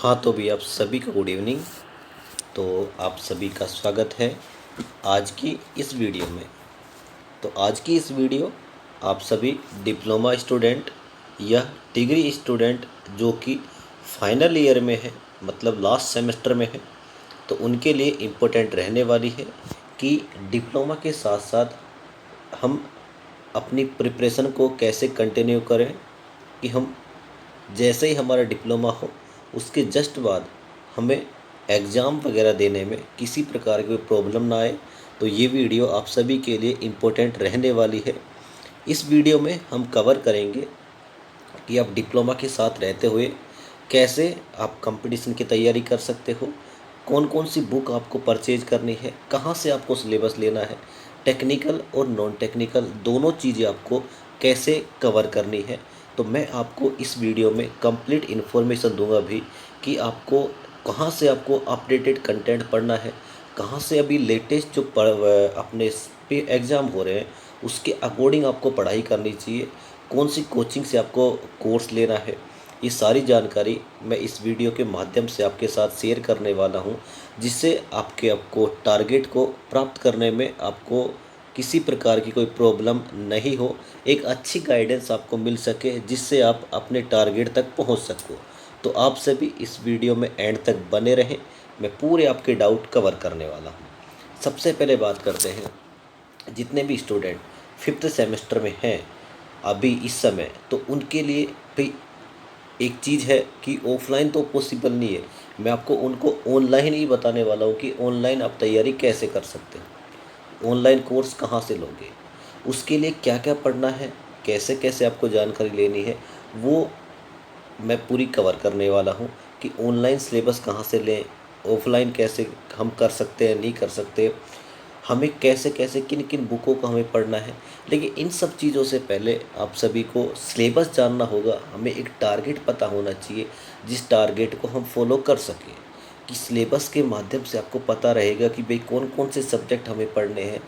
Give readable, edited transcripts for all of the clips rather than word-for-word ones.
हाँ, तो भी आप सभी का गुड इवनिंग। तो आप सभी का स्वागत है आज की इस वीडियो में। तो आज की इस वीडियो आप सभी डिप्लोमा स्टूडेंट या डिग्री स्टूडेंट जो कि फाइनल ईयर में है, मतलब लास्ट सेमेस्टर में है, तो उनके लिए इम्पोर्टेंट रहने वाली है कि डिप्लोमा के साथ साथ हम अपनी प्रिपरेशन को कैसे कंटिन्यू करें कि हम जैसे ही हमारा डिप्लोमा हो उसके जस्ट बाद हमें एग्ज़ाम वगैरह देने में किसी प्रकार की कोई प्रॉब्लम ना आए। तो ये वीडियो आप सभी के लिए इम्पोर्टेंट रहने वाली है। इस वीडियो में हम कवर करेंगे कि आप डिप्लोमा के साथ रहते हुए कैसे आप कंपटीशन की तैयारी कर सकते हो, कौन कौन सी बुक आपको परचेज करनी है, कहाँ से आपको सिलेबस लेना है, टेक्निकल और नॉन टेक्निकल दोनों चीज़ें आपको कैसे कवर करनी है। तो मैं आपको इस वीडियो में कंप्लीट इन्फॉर्मेशन दूंगा भी कि आपको कहाँ से आपको अपडेटेड कंटेंट पढ़ना है, कहाँ से अभी लेटेस्ट जो अपने पे एग्ज़ाम हो रहे हैं उसके अकॉर्डिंग आपको पढ़ाई करनी चाहिए, कौन सी कोचिंग से आपको कोर्स लेना है। ये सारी जानकारी मैं इस वीडियो के माध्यम से आपके साथ शेयर करने वाला हूँ, जिससे आपको टारगेट को प्राप्त करने में आपको किसी प्रकार की कोई प्रॉब्लम नहीं हो, एक अच्छी गाइडेंस आपको मिल सके जिससे आप अपने टारगेट तक पहुँच सको। तो आप सभी इस वीडियो में एंड तक बने रहें, मैं पूरे आपके डाउट कवर करने वाला हूँ। सबसे पहले बात करते हैं, जितने भी स्टूडेंट फिफ्थ सेमेस्टर में हैं अभी इस समय, तो उनके लिए भी एक चीज़ है कि ऑफलाइन तो पॉसिबल नहीं है। मैं आपको उनको ऑनलाइन ही बताने वाला हूँ कि ऑनलाइन आप तैयारी कैसे कर सकते हो, ऑनलाइन कोर्स कहाँ से लोगे, उसके लिए क्या क्या पढ़ना है, कैसे कैसे आपको जानकारी लेनी है, वो मैं पूरी कवर करने वाला हूँ कि ऑनलाइन सिलेबस कहाँ से लें, ऑफलाइन कैसे हम कर सकते हैं, नहीं कर सकते, हमें कैसे कैसे किन किन बुकों को हमें पढ़ना है। लेकिन इन सब चीज़ों से पहले आप सभी को सिलेबस जानना होगा, हमें एक टारगेट पता होना चाहिए जिस टारगेट को हम फॉलो कर सकें, कि सिलेबस के माध्यम से आपको पता रहेगा कि भाई कौन कौन से सब्जेक्ट हमें पढ़ने हैं,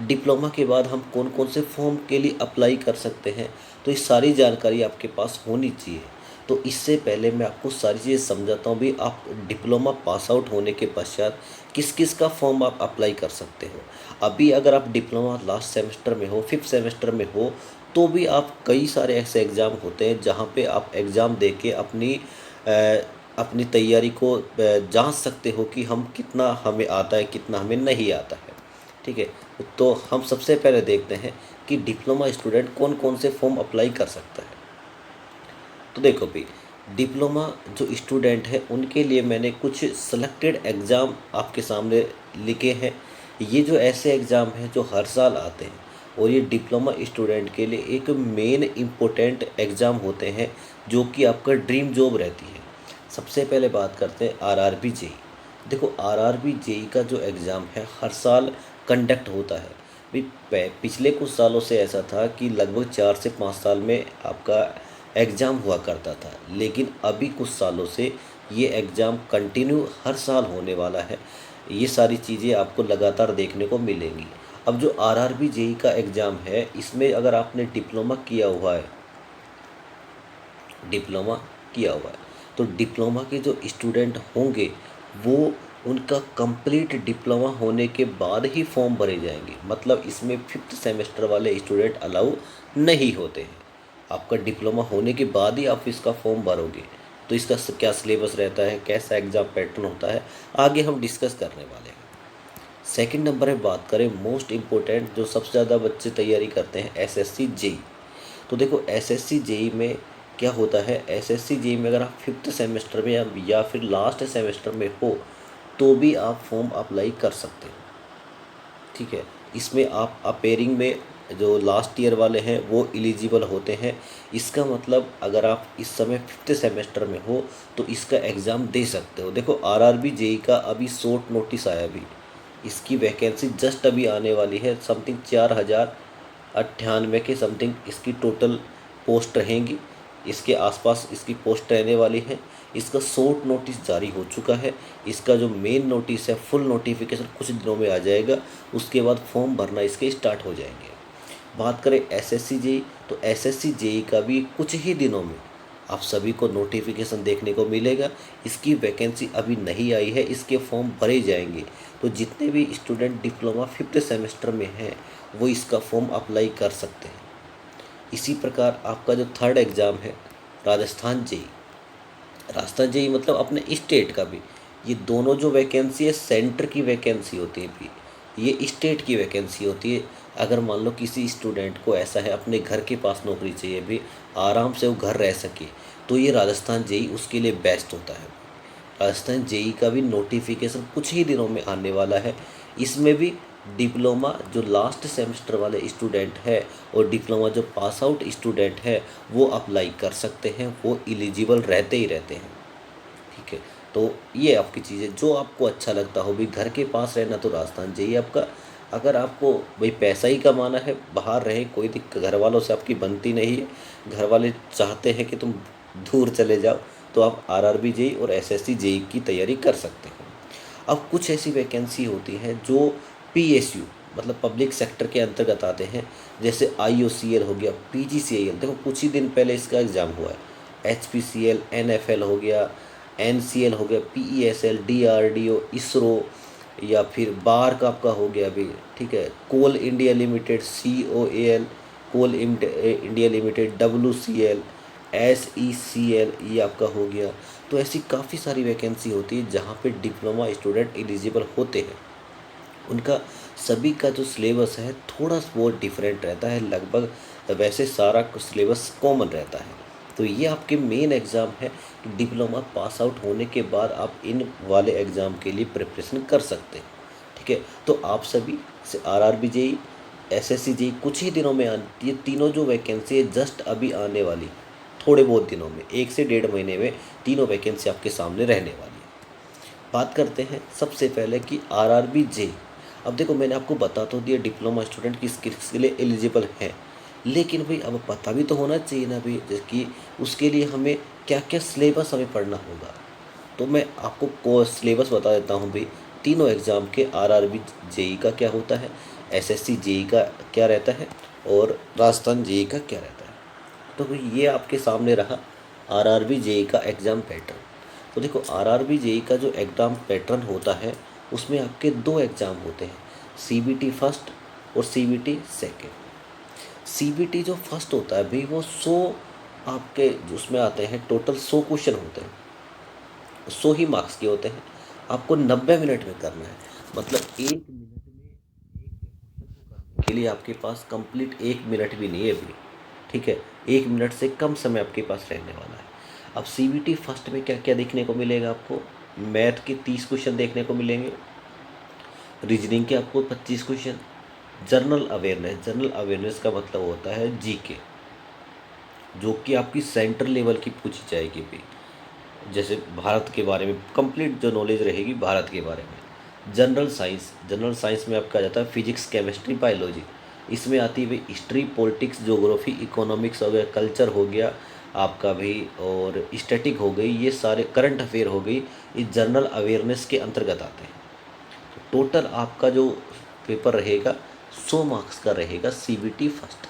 डिप्लोमा के बाद हम कौन कौन से फॉर्म के लिए अप्लाई कर सकते हैं। तो ये सारी जानकारी आपके पास होनी चाहिए। तो इससे पहले मैं आपको सारी चीज़ें समझाता हूँ भी आप डिप्लोमा पास आउट होने के पश्चात किस किस का फॉर्म आप अप्लाई कर सकते हो। अभी अगर आप डिप्लोमा लास्ट सेमेस्टर में हो, फिफ्थ सेमेस्टर में हो, तो भी आप कई सारे ऐसे एग्ज़ाम होते हैं जहाँ पे आप एग्ज़ाम दे के अपनी तैयारी को जांच सकते हो कि हम कितना हमें आता है, कितना हमें नहीं आता है। ठीक है, तो हम सबसे पहले देखते हैं कि डिप्लोमा स्टूडेंट कौन कौन से फॉर्म अप्लाई कर सकता है। तो देखो भाई, डिप्लोमा जो स्टूडेंट है उनके लिए मैंने कुछ सेलेक्टेड एग्ज़ाम आपके सामने लिखे हैं। ये जो ऐसे एग्ज़ाम हैं जो हर साल आते हैं, और ये डिप्लोमा स्टूडेंट के लिए एक मेन इम्पोर्टेंट एग्ज़ाम होते हैं जो कि आपका ड्रीम जॉब रहती है। सबसे पहले बात करते हैं आरआरबी जेई। देखो, आरआरबी जेई का जो एग्ज़ाम है हर साल कंडक्ट होता है। भी पिछले कुछ सालों से ऐसा था कि लगभग 4 से 5 साल में आपका एग्ज़ाम हुआ करता था, लेकिन अभी कुछ सालों से ये एग्ज़ाम कंटिन्यू हर साल होने वाला है। ये सारी चीज़ें आपको लगातार देखने को मिलेंगी। अब जो आरआरबी जेई का एग्ज़ाम है, इसमें अगर आपने डिप्लोमा किया हुआ है, तो डिप्लोमा के जो स्टूडेंट होंगे वो उनका कंप्लीट डिप्लोमा होने के बाद ही फॉर्म भरे जाएंगे। मतलब इसमें फिफ्थ सेमेस्टर वाले स्टूडेंट अलाउ नहीं होते हैं। आपका डिप्लोमा होने के बाद ही आप इसका फॉर्म भरोगे। तो इसका क्या सिलेबस रहता है, कैसा एग्ज़ाम पैटर्न होता है, आगे हम डिस्कस करने वाले हैं। सेकंड नंबर में बात करें मोस्ट इम्पोर्टेंट, जो सबसे ज़्यादा बच्चे तैयारी करते हैं, एसएससी जेई। तो देखो, एसएससी जेई में क्या होता है, एसएससी जेई में अगर आप फिफ्थ सेमेस्टर में या फिर लास्ट सेमेस्टर में हो तो भी आप फॉर्म अप्लाई कर सकते हो। ठीक है, इसमें आप अपेयरिंग में जो लास्ट ईयर वाले हैं वो एलिजिबल होते हैं। इसका मतलब अगर आप इस समय फिफ्थ सेमेस्टर में हो तो इसका एग्ज़ाम दे सकते हो। देखो, आरआरबी जेई का अभी शॉर्ट नोटिस आया, अभी इसकी वैकेंसी जस्ट अभी आने वाली है। समथिंग 4098 के समथिंग इसकी टोटल पोस्ट रहेंगी, इसके आसपास इसकी पोस्ट रहने वाली है। इसका शॉर्ट नोटिस जारी हो चुका है। इसका जो मेन नोटिस है, फुल नोटिफिकेशन कुछ दिनों में आ जाएगा। उसके बाद फॉर्म भरना इसके स्टार्ट हो जाएंगे। बात करें एसएससी जेई, तो एसएससी जेई का भी कुछ ही दिनों में आप सभी को नोटिफिकेशन देखने को मिलेगा। इसकी वैकेंसी अभी नहीं आई है, इसके फॉर्म भरे जाएंगे। तो जितने भी स्टूडेंट डिप्लोमा 5th सेमेस्टर में हैं वो इसका फॉर्म अप्लाई कर सकते हैं। इसी प्रकार आपका जो 3rd एग्ज़ाम है राजस्थान जेई मतलब अपने स्टेट का भी, ये दोनों जो वैकेंसी है सेंटर की वैकेंसी होती है भी, ये स्टेट की वैकेंसी होती है। अगर मान लो किसी स्टूडेंट को ऐसा है अपने घर के पास नौकरी चाहिए भी, आराम से वो घर रह सके, तो ये राजस्थान जेई उसके लिए बेस्ट होता है। राजस्थान जेई का भी नोटिफिकेशन कुछ ही दिनों में आने वाला है। इसमें भी डिप्लोमा जो लास्ट सेमेस्टर वाले स्टूडेंट है और डिप्लोमा जो पास आउट स्टूडेंट है वो अप्लाई कर सकते हैं, वो एलिजिबल रहते ही रहते हैं। ठीक है, तो ये आपकी चीज़ें जो आपको अच्छा लगता हो, भाई घर के पास रहना तो राजस्थान जेई आपका। अगर आपको भाई पैसा ही कमाना है, बाहर रहे कोई दिक्कत, घर वालों से आपकी बनती नहीं है, घर वाले चाहते हैं कि तुम दूर चले जाओ, तो आप आरआरबी जेई और एसएससी जेई की तैयारी कर सकते हो। अब कुछ ऐसी वैकेंसी होती हैं जो पीएसयू मतलब पब्लिक सेक्टर के अंतर्गत आते हैं, जैसे आईओसीएल हो गया, पीजीसीएल, देखो कुछ ही दिन पहले इसका एग्ज़ाम हुआ है। एचपीसीएल, एनएफएल हो गया, एनसीएल हो गया, पीईएसएल, डीआरडीओ, इसरो, या फिर बार का आपका हो गया अभी। ठीक है, कोल इंडिया लिमिटेड, सीओएल, कोल इंडिया लिमिटेड, डब्ल्यूसीएल, एसईसीएल, ये आपका हो गया। तो ऐसी काफ़ी सारी वैकेंसी होती है जहाँ पे डिप्लोमा स्टूडेंट एलिजिबल होते हैं। उनका सभी का जो सिलेबस है थोड़ा वो डिफरेंट रहता है, लगभग वैसे सारा सिलेबस कॉमन रहता है। तो ये आपके मेन एग्ज़ाम है कि डिप्लोमा पास आउट होने के बाद आप इन वाले एग्ज़ाम के लिए प्रिपरेशन कर सकते हैं। ठीक है, तो आप सभी से आरआरबी जेई, एसएससी जेई कुछ ही दिनों में ये तीनों जो वैकेंसी है जस्ट अभी आने वाली, थोड़े बहुत दिनों में, 1 से 1.5 महीने में तीनों वैकेंसी आपके सामने रहने वाली है। बात करते हैं सबसे पहले कि आरआरबी जेई। अब देखो मैंने आपको बता तो दिया डिप्लोमा स्टूडेंट किसके लिए एलिजिबल हैं, लेकिन भाई अब पता भी तो होना चाहिए ना भाई, जैसे कि उसके लिए हमें क्या क्या सिलेबस हमें पढ़ना होगा। तो मैं आपको सिलेबस बता देता हूँ भाई, तीनों एग्ज़ाम के आरआरबी जेई का क्या होता है, एसएससी जेई का क्या रहता है और राजस्थान जेई का क्या रहता है। तो भाई ये आपके सामने रहा आरआरबी जेई का एग्ज़ाम पैटर्न। तो देखो आरआरबी जेई का जो एग्ज़ाम पैटर्न होता है उसमें आपके 2 एग्ज़ाम होते हैं, सीबीटी फर्स्ट और सीबीटी सेकेंड। सीबीटी जो फर्स्ट होता है भाई वो 100 आपके उसमें आते हैं, टोटल 100 क्वेश्चन होते हैं, 100 ही मार्क्स के होते हैं। आपको 90 मिनट में करना है, मतलब 1 मिनट में के लिए आपके पास कंप्लीट 1 मिनट भी नहीं है अभी। ठीक है, 1 मिनट से कम समय आपके पास रहने वाला है। अब सीबीटी फर्स्ट में क्या क्या देखने को मिलेगा आपको, मैथ के 30 क्वेश्चन देखने को मिलेंगे, रीजनिंग के आपको 25 क्वेश्चन, जनरल अवेयरनेस का मतलब होता है जीके, जो कि आपकी सेंट्रल लेवल की पूछी जाएगी भी, जैसे भारत के बारे में कंप्लीट जो नॉलेज रहेगी भारत के बारे में। जनरल साइंस में आपका आ जाता है फिजिक्स, केमिस्ट्री, बायोलॉजी। इसमें आती है भाई हिस्ट्री, पॉलिटिक्स, ज्योग्राफी, इकोनॉमिक्स हो गया, कल्चर हो गया आपका भी, और स्टैटिक हो गई, ये सारे करंट अफेयर हो गई, ये जनरल अवेयरनेस के अंतर्गत आते हैं। टोटल आपका जो पेपर रहेगा 100 मार्क्स का रहेगा सीबीटी फर्स्ट।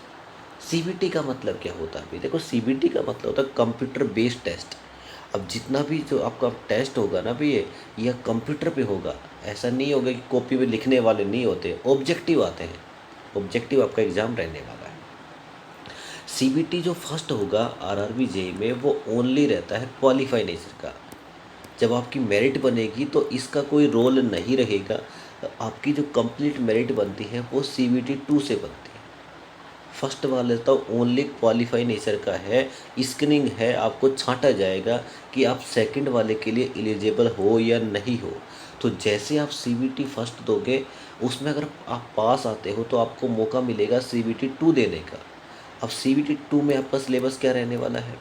सीबीटी का मतलब क्या होता है भाई, देखो सीबीटी का मतलब होता है कंप्यूटर बेस्ड टेस्ट। अब जितना भी जो आपका टेस्ट होगा ना भी, ये यह कंप्यूटर पे होगा, ऐसा नहीं होगा कि कॉपी में लिखने वाले नहीं होते, ऑब्जेक्टिव आते हैं, ऑब्जेक्टिव आपका एग्ज़ाम रहने वाला है। सीबीटी जो फर्स्ट होगा आरआरबी जेई में वो ओनली रहता है क्वालिफाई नेचर का। जब आपकी मेरिट बनेगी तो इसका कोई रोल नहीं रहेगा, आपकी जो कंप्लीट मेरिट बनती है वो सीबीटी 2 से बनती है। फर्स्ट वाले तो ओनली क्वालिफाई नेचर का है, स्क्रीनिंग है, आपको छांटा जाएगा कि आप सेकंड वाले के लिए एलिजिबल हो या नहीं हो। तो जैसे आप सीबीटी फर्स्ट दोगे उसमें अगर आप पास आते हो तो आपको मौका मिलेगा सीबीटी 2 देने का। अब सीबीटी 2 में आपका सिलेबस क्या रहने वाला है,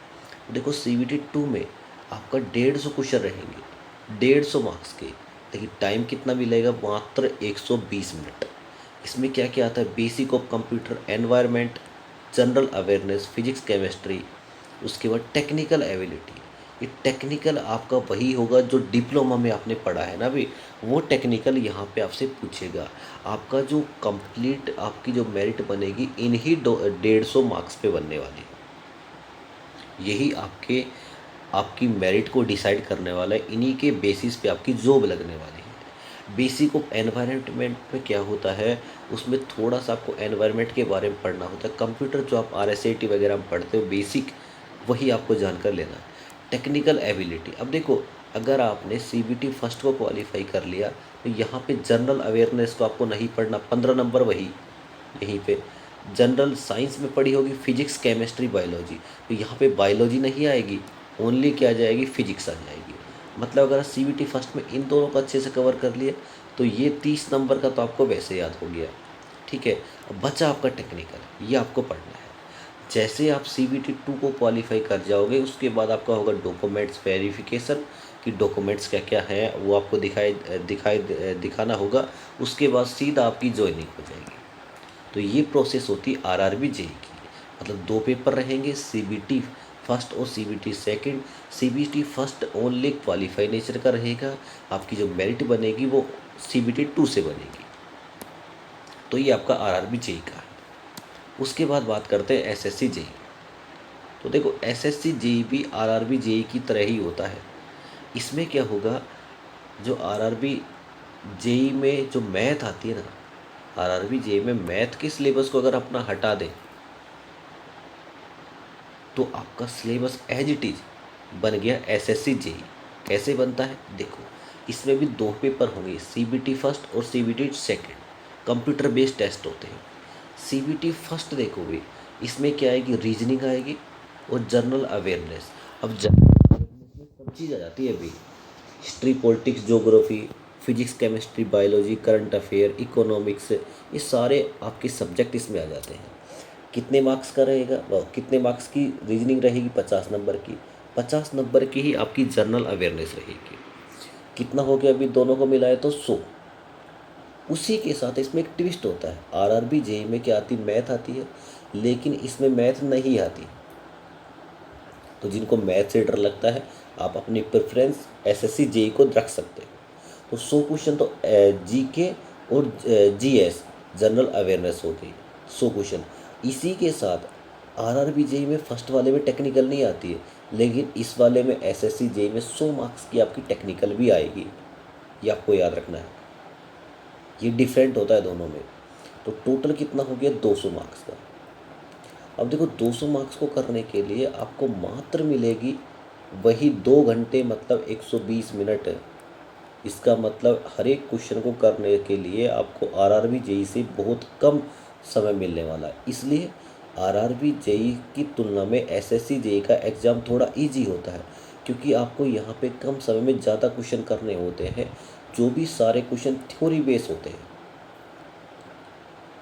देखो सीबीटी 2 में आपका 150 क्वेश्चन रहेंगे, 150 मार्क्स के। देखिए टाइम कितना मिलेगा, मात्र 120 मिनट। इसमें क्या क्या आता है, basic of computer, environment, general awareness, physics, chemistry, उसके बाद टेक्निकल एबिलिटी। ये टेक्निकल आपका वही होगा जो डिप्लोमा में आपने पढ़ा है ना भाई, वो टेक्निकल यहाँ पे आपसे पूछेगा। आपका जो कंप्लीट आपकी जो मेरिट बनेगी इन्हीं 150 मार्क्स पे बनने वाली है। यही आपकी मेरिट को डिसाइड करने वाला है। इन्हीं के बेसिस पे आपकी जॉब लगने वाली है। बेसिक ऑफ एनवायरनमेंट में क्या होता है, उसमें थोड़ा सा आपको एनवायरनमेंट के बारे में पढ़ना होता है। कंप्यूटर जो आप RSAT वगैरह में पढ़ते हो बेसिक, वही आपको जानकर लेना है। टेक्निकल एबिलिटी, अब देखो अगर आपने CBT फर्स्ट को क्वालिफाई कर लिया तो यहाँ पे जनरल अवेयरनेस को आपको नहीं पढ़ना, 15 नंबर वही यहीं पे। जनरल साइंस में पढ़ी होगी फिजिक्स केमिस्ट्री बायोलॉजी, तो यहाँ पे बायोलॉजी नहीं आएगी, ओनली क्या आ जाएगी, फिजिक्स आ जाएगी। मतलब अगर CBT फर्स्ट में इन दोनों को अच्छे से कवर कर लिया तो ये 30 नंबर का तो आपको वैसे याद हो गया। ठीक है, अब बचा आपका टेक्निकल, ये आपको पढ़ना है। जैसे आप CBT 2 को क्वालिफाई कर जाओगे उसके बाद आपका होगा डॉक्यूमेंट्स वेरिफिकेशन, कि डॉक्यूमेंट्स क्या क्या हैं वो आपको दिखाना होगा। उसके बाद सीधा आपकी ज्वाइनिंग हो जाएगी। तो ये प्रोसेस होती है RRB JEE की। मतलब 2 पेपर रहेंगे, CBT फर्स्ट और CBT second. CBT first only qualify nature का रहेगा, आपकी जो मेरिट बनेगी वो CBT 2 से बनेगी। तो ये आपका RRB JEE का है। उसके बाद बात करते हैं SSC JEE। तो देखो SSC JEE भी RRB JEE की तरह ही होता है। इसमें क्या होगा, जो RRB JEE में जो मैथ आती है ना, RRB JEE में मैथ के सिलेबस को अगर अपना हटा दें तो आपका सिलेबस एज इट इज बन गया SSC JEE। कैसे बनता है देखो, इसमें भी 2 पेपर होंगे, CBT फर्स्ट और CBT second. Computer based test होते हैं। CBT फर्स्ट देखोगे इसमें क्या आएगी, रीजनिंग आएगी और जनरल अवेयरनेस। अब जनरल अवेयरनेस में सब चीज़ आ जाती है अभी, history politics geography, physics chemistry biology current affair economics, ये सारे आपके सब्जेक्ट इसमें आ जाते हैं। कितने मार्क्स का रहेगा, कितने मार्क्स की रीजनिंग रहेगी, 50 नंबर की। 50 नंबर की ही आपकी जनरल अवेयरनेस रहेगी। कितना हो गया, अभी दोनों को मिलाए तो 100। उसी के साथ इसमें एक ट्विस्ट होता है, RRB JEE में क्या आती, मैथ आती है, लेकिन इसमें मैथ नहीं आती। तो जिनको मैथ से डर लगता है आप अपनी प्रेफरेंस SSC JEE को रख सकते हो। तो 100 क्वेश्चन तो GK और GS जनरल अवेयरनेस हो गई, 100 क्वेश्चन। इसी के साथ RRB JEE में फर्स्ट वाले में टेक्निकल नहीं आती है, लेकिन इस वाले में SSC JEE में 100 मार्क्स की आपकी टेक्निकल भी आएगी। ये आपको याद रखना है, ये डिफरेंट होता है दोनों में। तो टोटल कितना हो गया, 200 मार्क्स का। अब देखो 200 मार्क्स को करने के लिए आपको मात्र मिलेगी वही 2 घंटे, मतलब 120 मिनट। इसका मतलब हर एक क्वेश्चन को करने के लिए आपको RRB JEE से बहुत कम समय मिलने वाला है। इसलिए RRB JEE की तुलना में SSC JEE का एग्ज़ाम थोड़ा इजी होता है, क्योंकि आपको यहाँ पे कम समय में ज़्यादा क्वेश्चन करने होते हैं, जो भी सारे क्वेश्चन थ्योरी बेस होते हैं।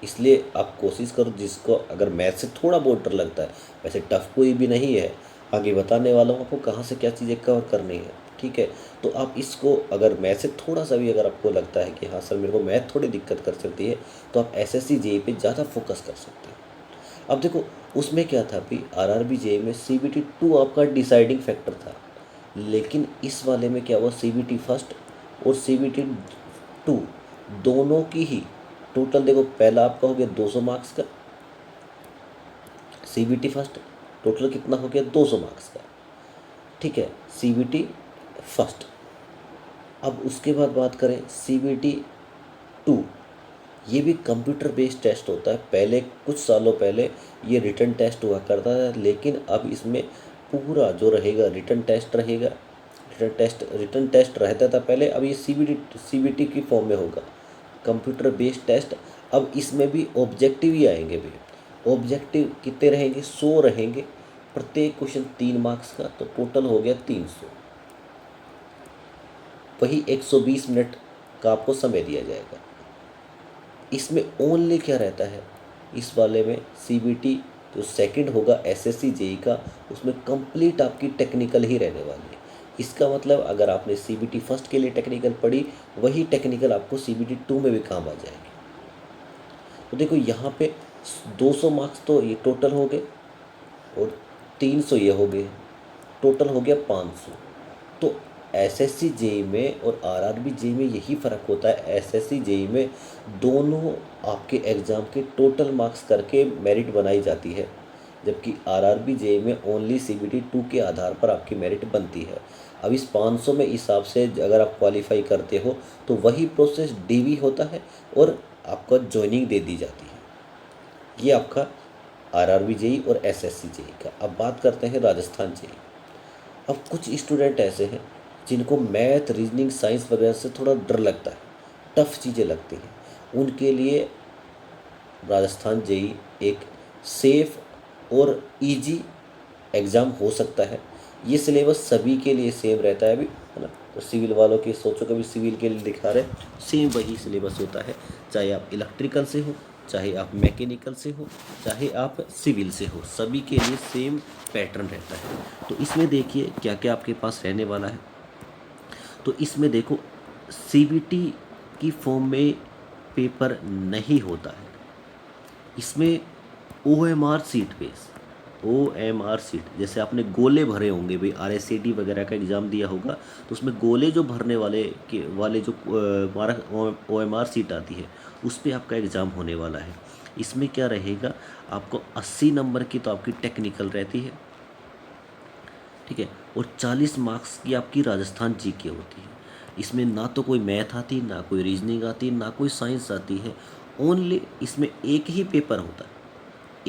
इसलिए आप कोशिश करो, जिसको अगर मैथ से थोड़ा बहुत डर लगता है, वैसे टफ कोई भी नहीं है, आगे बताने वाला हूँ आपको कहाँ से क्या चीज़ें कवर करनी है। ठीक है, तो आप इसको अगर मैथ से थोड़ा सा भी अगर आपको लगता है कि हाँ सर मेरे को मैथ थोड़ी दिक्कत कर सकती है, तो आप SSC JEE पे ज़्यादा फोकस कर सकते हैं। अब देखो उसमें क्या था, अभी RRB JEE में CBT 2 आपका डिसाइडिंग फैक्टर था, लेकिन इस वाले में क्या हुआ, CBT फर्स्ट और CBT 2 दोनों की ही टोटल देखो, पहला आपका हो गया 200 मार्क्स का, CBT फर्स्ट टोटल कितना हो गया, 200 मार्क्स का। ठीक है, CBT फर्स्ट। अब उसके बाद बात करें CBT 2, ये भी कंप्यूटर बेस्ड टेस्ट होता है। पहले कुछ सालों पहले ये रिटन टेस्ट हुआ करता था, लेकिन अब इसमें पूरा जो रहेगा रिटन टेस्ट रहेगा। रिटन टेस्ट रहता था पहले, अब ये CBT की फॉर्म में होगा, कंप्यूटर बेस्ड टेस्ट। अब इसमें भी ऑब्जेक्टिव ही आएंगे भी। ऑब्जेक्टिव कितने रहेंगे, 100 रहेंगे, प्रत्येक क्वेश्चन 3 मार्क्स का, तो टोटल हो गया 300। वही 120 मिनट का आपको समय दिया जाएगा। इसमें ओनली क्या रहता है, इस वाले में CBT जो सेकंड होगा SSC JEE का, उसमें कंप्लीट आपकी टेक्निकल ही रहने वाली है। इसका मतलब अगर आपने CBT फर्स्ट के लिए टेक्निकल पढ़ी, वही टेक्निकल आपको CBT 2 में भी काम आ जाएगी। तो देखो यहाँ पे 200 मार्क्स तो ये टोटल हो गए और 300 ये हो गए, टोटल हो गया 500। तो SSC JEE में और RRB JEE में यही फ़र्क होता है, SSC JEE में दोनों आपके एग्ज़ाम के टोटल मार्क्स करके मेरिट बनाई जाती है, जबकि आरआरबी जेईई में ओनली सीबीटी 2 के आधार पर आपकी मेरिट बनती है। अब इस 500 में हिसाब से अगर आप क्वालिफाई करते हो तो वही प्रोसेस डीवी होता है और आपको ज्वाइनिंग दे दी जाती है। ये आपका आरआरबी जेईई और एसएससी जेईई का। अब बात करते हैं राजस्थान जेईई। अब कुछ स्टूडेंट ऐसे हैं जिनको मैथ, रीजनिंग, साइंस वगैरह से थोड़ा डर लगता है, टफ चीज़ें लगती हैं। उनके लिए राजस्थान जेईई एक सेफ और इजी एग्ज़ाम हो सकता है। ये सिलेबस सभी के लिए सेम रहता है अभी, है ना। तो सिविल वालों की सोचो, कभी सिविल के लिए दिखा रहे, सेम वही सिलेबस होता है, चाहे आप इलेक्ट्रिकल से हो, चाहे आप मैकेनिकल से हो, चाहे आप सिविल से हो, सभी के लिए सेम पैटर्न रहता है। तो इसमें देखिए क्या क्या आपके पास रहने वाला है। तो इसमें देखो सीबीटी की फॉर्म में पेपर नहीं होता है, इसमें OMR sheet base, OMR sheet, जैसे आपने गोले भरे होंगे भाई, आरएसएडी वगैरह का एग्ज़ाम दिया होगा, तो उसमें गोले जो भरने वाले जो हमारा ओएमआर सीट आती है, उस पर आपका एग्ज़ाम होने वाला है। इसमें क्या रहेगा, आपको 80 नंबर की तो आपकी टेक्निकल रहती है, ठीक है, और 40 मार्क्स की आपकी राजस्थान जीके होती है। इसमें ना तो कोई मैथ आती, ना कोई रीजनिंग आती, ना कोई साइंस आती है। ओनली इसमें एक ही पेपर होता है,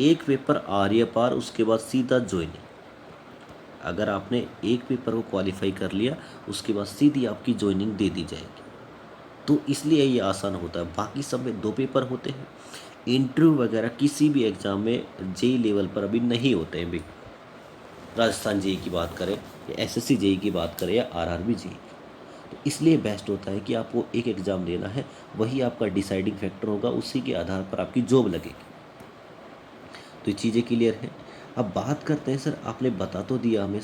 एक पेपर आर्य पार, उसके बाद सीधा ज्वाइनिंग। अगर आपने एक पेपर को क्वालिफाई कर लिया, उसके बाद सीधी आपकी ज्वाइनिंग दे दी जाएगी। तो इसलिए ये आसान होता है। बाकी सब में 2 पेपर होते हैं। इंटरव्यू वगैरह किसी भी एग्ज़ाम में जेई लेवल पर अभी नहीं होते हैं भाई, राजस्थान जेई की बात करें या एसएससी जेई की बात करें या आरआरबी जेई। तो इसलिए बेस्ट होता है कि आपको एक एग्ज़ाम देना है, वही आपका डिसाइडिंग फैक्टर होगा, उसी के आधार पर आपकी जॉब लगेगी। तो ये चीज़ें क्लियर हैं। अब बात करते हैं, सर आपने बता तो दिया हमें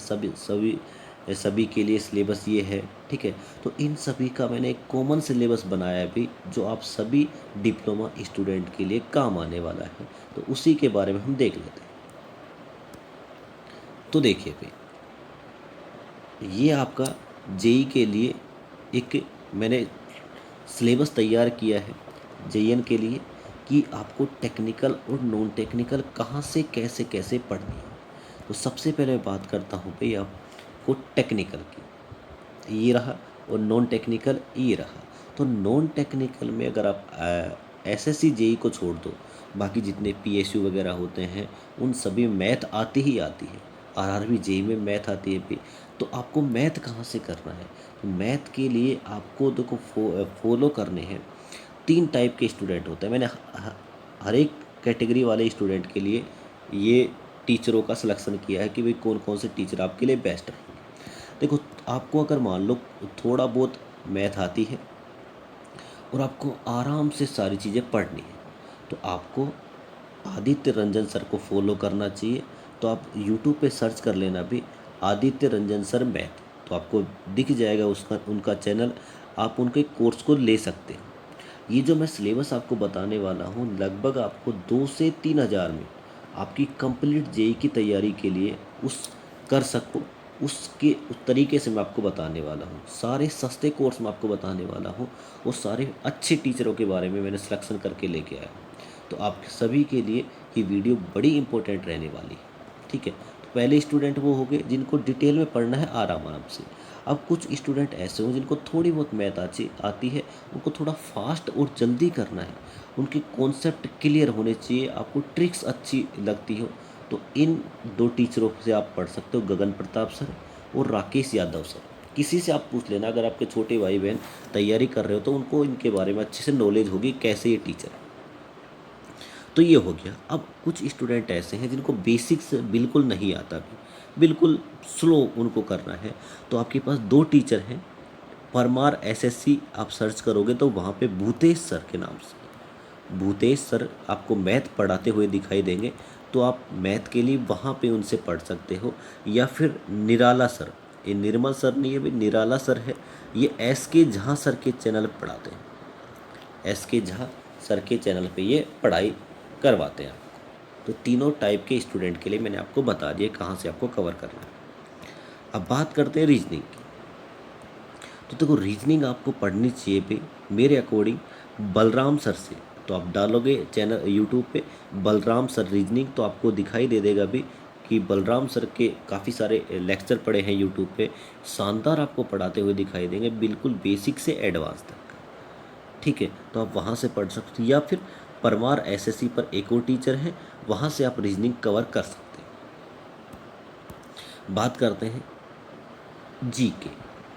सभी के लिए सिलेबस ये है, ठीक है। तो इन सभी का मैंने एक कॉमन सिलेबस बनाया है भी, जो आप सभी डिप्लोमा स्टूडेंट के लिए काम आने वाला है। तो उसी के बारे में हम देख लेते हैं। तो देखिए भाई, ये आपका जेई के लिए एक मैंने सिलेबस तैयार किया है जेईएन के लिए, कि आपको टेक्निकल और नॉन टेक्निकल कहाँ से कैसे कैसे पढ़नी है। तो सबसे पहले मैं बात करता हूँ भाई आपको टेक्निकल की, ये रहा, और नॉन टेक्निकल ये रहा। तो नॉन टेक्निकल में अगर आप एसएससी जेई को छोड़ दो, बाकी जितने पीएसयू वगैरह होते हैं उन सभी मैथ आती ही आती है। आरआरबी जेई में मैथ आती है भी। तो आपको मैथ कहाँ से करना है, तो मैथ के लिए आपको देखो फॉलो करने हैं। 3 टाइप के स्टूडेंट होते हैं। मैंने हर एक कैटेगरी वाले स्टूडेंट के लिए ये टीचरों का सिलेक्शन किया है कि भाई कौन कौन से टीचर आपके लिए बेस्ट है। देखो, आपको अगर मान लो थोड़ा बहुत मैथ आती है और आपको आराम से सारी चीज़ें पढ़नी है, तो आपको आदित्य रंजन सर को फॉलो करना चाहिए। तो आप यूट्यूब पे सर्च कर लेना भी, आदित्य रंजन सर मैथ, तो आपको दिख जाएगा उसका उनका चैनल, आप उनके कोर्स को ले सकते हैं। ये जो मैं सिलेबस आपको बताने वाला हूँ, लगभग आपको 2 से 3 हज़ार में आपकी कंप्लीट जेई की तैयारी के लिए कर सको, उसके उस तरीके से मैं आपको बताने वाला हूँ। सारे सस्ते कोर्स मैं आपको बताने वाला हूँ, और सारे अच्छे टीचरों के बारे में मैंने सिलेक्शन करके लेके आया हूँ। तो आप सभी के लिए ये वीडियो बड़ी इंपॉर्टेंट रहने वाली है, ठीक है। तो पहले स्टूडेंट वो हो गए जिनको डिटेल में पढ़ना है आराम आराम से। अब कुछ स्टूडेंट ऐसे हों जिनको थोड़ी बहुत मैथ आती है, उनको थोड़ा फास्ट और जल्दी करना है, उनके कॉन्सेप्ट क्लियर होने चाहिए, आपको ट्रिक्स अच्छी लगती हो, तो इन 2 टीचरों से आप पढ़ सकते हो, गगन प्रताप सर और राकेश यादव सर। किसी से आप पूछ लेना, अगर आपके छोटे भाई बहन तैयारी कर रहे हो तो उनको इनके बारे में अच्छे से नॉलेज होगी कैसे ये टीचर है। तो ये हो गया। अब कुछ स्टूडेंट ऐसे हैं जिनको बेसिक्स बिल्कुल नहीं आता भी, बिल्कुल स्लो उनको करना है, तो आपके पास 2 टीचर हैं। परमार एसएससी आप सर्च करोगे तो वहाँ पे भूतेश सर के नाम से, भूतेश सर आपको मैथ पढ़ाते हुए दिखाई देंगे, तो आप मैथ के लिए वहाँ पे उनसे पढ़ सकते हो। या फिर निराला सर, ये निर्मल सर नहीं है भाई, निराला सर है, ये एस के झा सर के चैनल पर पढ़ाते हैं, एस के झा सर के चैनल पे ये पढ़ाई करवाते हैं। तो तीनों टाइप के स्टूडेंट के लिए मैंने आपको बता दिया कहाँ से आपको कवर करना है। अब बात करते हैं रीजनिंग की। तो देखो, रीजनिंग आपको पढ़नी चाहिए भाई मेरे अकॉर्डिंग बलराम सर से, तो आप डालोगे चैनल यूट्यूब पे बलराम सर रीजनिंग, तो आपको दिखाई दे देगा भी कि बलराम सर के काफ़ी सारे लेक्चर पड़े हैं यूट्यूब पे, शानदार आपको पढ़ाते हुए दिखाई देंगे, बिल्कुल बेसिक से एडवांस तक। ठीक है, तो आप वहाँ से पढ़ सकते हैं, या फिर परमार एसएससी पर एक और टीचर हैं, वहाँ से आप रीजनिंग कवर कर सकते हैं। बात करते हैं जीके।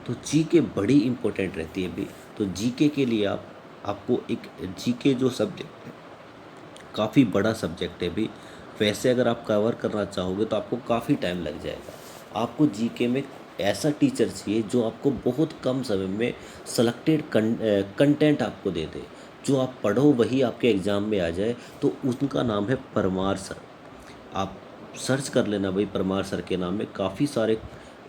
तो जीके बड़ी इंपॉर्टेंट रहती है भी। तो जीके के लिए आपको एक जीके जो सब्जेक्ट है काफ़ी बड़ा सब्जेक्ट है भी। वैसे अगर आप कवर करना चाहोगे तो आपको काफ़ी टाइम लग जाएगा। आपको जीके में ऐसा टीचर चाहिए जो आपको बहुत कम समय में सेलेक्टेड कंटेंट आपको दे दे, जो आप पढ़ो वही आपके एग्ज़ाम में आ जाए। तो उनका नाम है परमार सर। आप सर्च कर लेना भाई, परमार सर के नाम में काफ़ी सारे